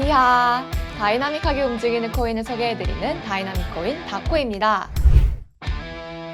디하! 다이나믹하게 움직이는 코인을 소개해드리는 다이나믹 코인 다코입니다.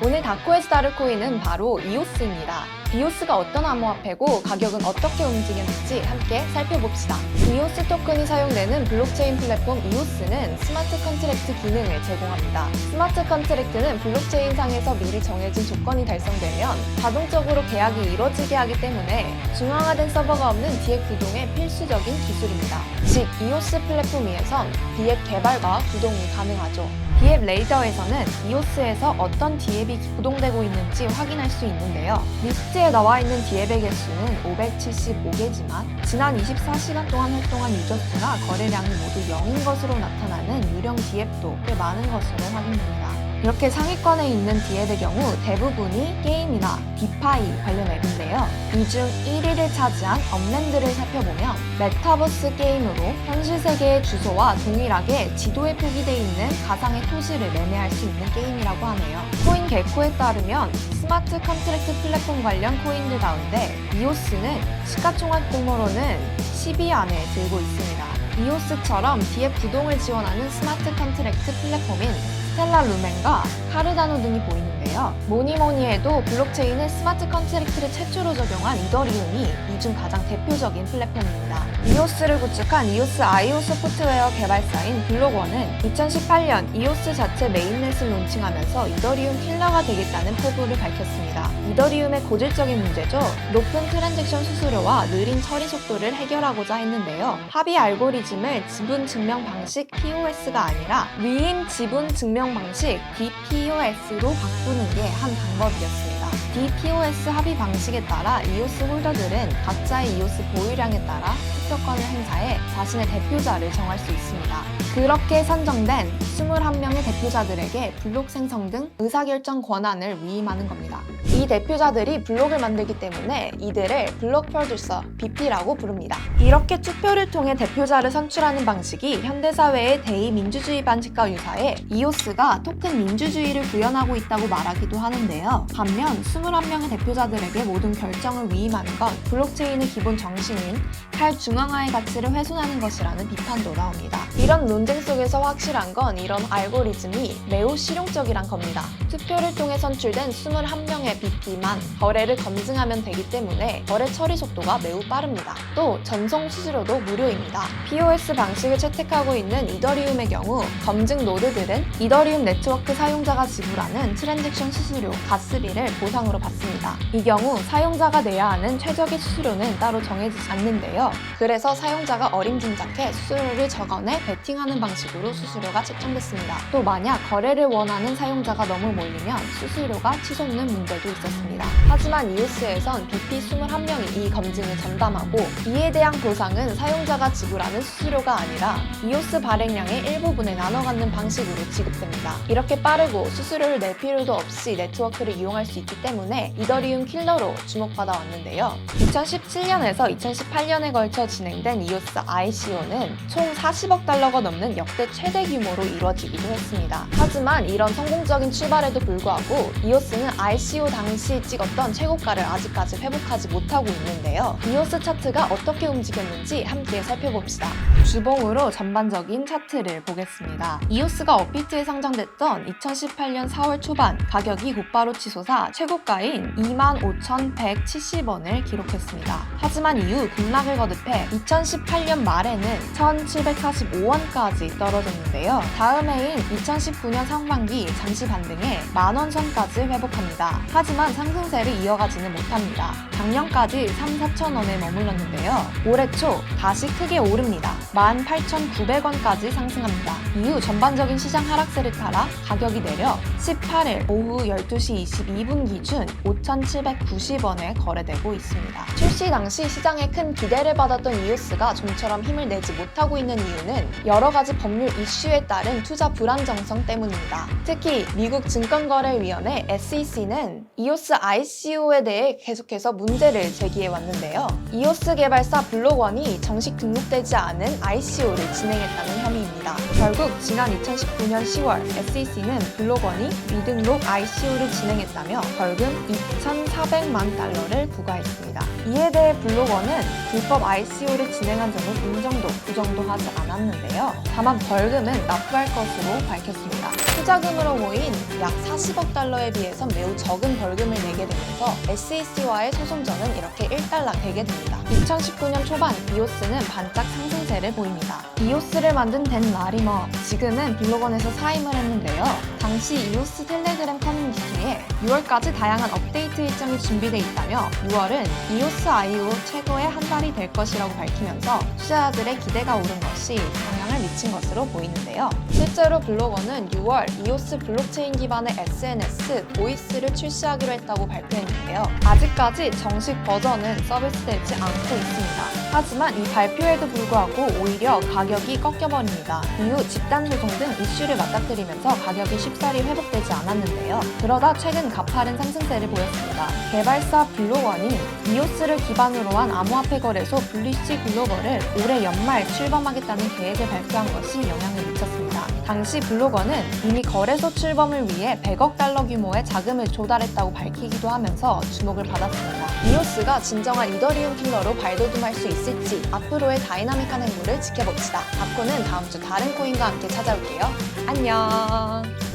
오늘 다코에 수다룰 코인은 바로 이오스입니다. 이오스가 어떤 암호화폐고 가격은 어떻게 움직였는지 함께 살펴봅시다. 이오스 토큰이 사용되는 블록체인 플랫폼 이오스는 스마트 컨트랙트 기능을 제공합니다. 스마트 컨트랙트는 블록체인상에서 미리 정해진 조건이 달성되면 자동적으로 계약이 이루어지게 하기 때문에 중앙화된 서버가 없는 디앱 구동의 필수적인 기술입니다. 즉, 이오스 플랫폼 위에선 디앱 개발과 구동이 가능하죠. 디앱 레이더에서는 이오스에서 어떤 디앱이 구동되고 있는지 확인할 수 있는데요. 리스트에 나와 있는 디앱의 개수는 575개지만 지난 24시간 동안 활동한 유저 수나 거래량이 모두 0인 것으로 나타나는 유령 디앱도 꽤 많은 것으로 확인됩니다. 이렇게 상위권에 있는 디앱의 경우 대부분이 게임이나 디파이 관련 앱인데요. 이 중 1위를 차지한 업랜드를 살펴보면 메타버스 게임으로 현실 세계의 주소와 동일하게 지도에 표기되어 있는 가상의 토지를 매매할 수 있는 게임이라고 하네요. 코인 개코에 따르면 스마트 컨트랙트 플랫폼 관련 코인들 가운데 이오스는 시가총액 규모로는 10위 안에 들고 있습니다. 이오스처럼 디앱 구동을 지원하는 스마트 컨트랙트 플랫폼인 스텔라 루멘과 카르다노 등이 보이는데요. 뭐니뭐니 해도 블록체인에 스마트 컨트랙트를 최초로 적용한 이더리움이 이 중 가장 대표적인 플랫폼입니다. 이오스를 구축한 이오스 IO 소프트웨어 개발사인 블록원은 2018년 이오스 자체 메인넷을 론칭하면서 이더리움 킬러가 되겠다는 포부를 밝혔습니다. 이더리움의 고질적인 문제죠. 높은 트랜잭션 수수료와 느린 처리 속도를 해결하고자 했는데요. 합의 알고리즘을 지분 증명 방식 POS가 아니라 위임 지분 증명 방식 DPoS로 바꾸는 게 한 방법이었습니다. DPoS 합의 방식에 따라 이오스 홀더들은 각자의 이오스 보유량에 따라 투표권을 행사해 자신의 대표자를 정할 수 있습니다. 그렇게 선정된 21명의 대표자들에게 블록 생성 등 의사결정 권한을 위임하는 겁니다. 이 대표자들이 블록을 만들기 때문에 이들을 블록 프로듀서, BP라고 부릅니다. 이렇게 투표를 통해 대표자를 선출하는 방식이 현대사회의 대의민주주의 방식과 유사해 이오스가 토큰 민주주의를 구현하고 있다고 말하기도 하는데요. 반면 21명의 대표자들에게 모든 결정을 위임하는 건 블록체인의 기본 정신인 탈중앙화의 가치를 훼손하는 것이라는 비판도 나옵니다. 이런 논쟁 속에서 확실한 건 이런 알고리즘이 매우 실용적이란 겁니다. 투표를 통해 선출된 21명의 BP만 거래를 검증하면 되기 때문에 거래 처리 속도가 매우 빠릅니다. 또 전송 수수료도 무료입니다. POS 방식을 채택하고 있는 이더리움의 경우 검증 노드들은 이더리움 네트워크 사용자가 지불하는 트랜잭션 수수료, 가스비를 보상으로 받습니다. 이 경우 사용자가 내야 하는 최적의 수수료는 따로 정해지지 않는데요. 그래서 사용자가 어림짐작해 수수료를 적어내 베팅하는 방식으로 수수료가 책정됐습니다. 또 만약 거래를 원하는 사용자가 너무 몰리면 수수료가 치솟는 문제도 있었습니다. 하지만 이오스에선 BP 21명이 이 검증을 전담하고 이에 대한 보상은 사용자가 지불하는 수수료가 아니라 이오스 발행량의 일부분에 나눠 갖는 방식으로 지급됩니다. 이렇게 빠르고 수수료를 낼 필요도 없이 네트워크를 이용할 수 있기 때문에 이더리움 킬러로 주목받아 왔는데요. 2017년에서 2018년에 걸쳐 진행된 이오스 ICO는 총 40억 달러가 넘는 역대 최대 규모로 이루어지기도 했습니다. 하지만 이런 성공적인 출발에도 불구하고 이오스는 ICO 당시 찍었던 최고가를 아직까지 회복하지 못하고 있는데요. 이오스 차트가 어떻게 움직였는지 함께 살펴봅시다. 주봉으로 전반적인 차트를 보겠습니다. 이오스가 업비트에 상장됐던 2018년 4월 초반 가격이 곧바로 치솟아 최고가인 25,170원을 기록했습니다. 하지만 이후 급락을 거듭해 2018년 말에는 1,745원까지 떨어졌는데요. 다음 해인 2019년 상반기 잠시 반등해 만원 선까지 회복합니다. 하지만 상승세를 이어가지는 못합니다. 작년까지 3,4천원에 머물렀는데요. 올해 초 다시 크게 오릅니다. 18,900원까지 상승합니다. 이후 전반적인 시장 하락세를 따라 가격이 내려 18일 오후 12시 22분 기준 5,790원에 거래되고 있습니다. 출시 당시 시장에 큰 기대를 받았던 이오스가 좀처럼 힘을 내지 못하고 있는 이유는 여러 가지 법률 이슈에 따른 투자 불안정성 때문입니다. 특히 미국 증권거래위원회 SEC는 이오스 ICO에 대해 계속해서 문제를 제기해 왔는데요. 이오스 개발사 블록원이 정식 등록되지 않은 ICO를 진행했다는 혐의입니다. 결국 지난 2019년 10월 SEC는 블록원이 미등록 ICO를 진행했다며 벌금 2,400만 달러를 부과했습니다. 이에 대해 블록원은 불법 ICO를 진행한 점은 인정도, 부정도 하지 않았는데요. 다만 벌금은 납부할 것으로 밝혔습니다. 투자금으로 모인 약 40억 달러에 비해서 매우 적은 벌금을 내게 되면서 SEC와의 소송전은 이렇게 일단락되게 됩니다. 2019년 초반 이오스는 반짝 상승세를 보입니다. 이오스를 만든 댄 라리머, 지금은 블록원에서 사임을 했는데요. 당시 이오스 텔레그램 커뮤니티에 6월까지 다양한 업데이트 일정이 준비돼 있다며 6월은 이오스 IO 최고의 한 달이 될 것이라고 밝히면서 투자자들의 기대가 오른 것이 영향을 미친 것으로 보이는데요. 실제로 블록원은 6월 이오스 블록체인 기반의 SNS 보이스를 출시하기로 했다고 발표했는데요. 아직까지 정식 버전은 서비스되지 않고 있습니다. 하지만 이 발표에도 불구하고 오히려 가격이 꺾여버립니다. 이후 집단소송 등 이슈를 맞닥뜨리면서 가격이 쉽사리 회복되지 않았는데요. 그러다 최근 가파른 상승세를 보였습니다. 개발사 블록원이 이오스를 기반으로 한 암호화폐 거래소 블리시 글로벌을 올해 연말 출범하겠다는 계획을 발표한 것이 영향을 미쳤습니다. 당시 블록원은 이미 거래소 출범을 위해 100억 달러 규모의 자금을 조달했다고 밝히기도 하면서 주목을 받았습니다. 이오스가 진정한 이더리움 킬러로 발돋움할 수 있을지 앞으로의 다이나믹한 행보를 지켜봅시다. 다코는 다음 주 다른 코인과 함께 찾아올게요. 안녕!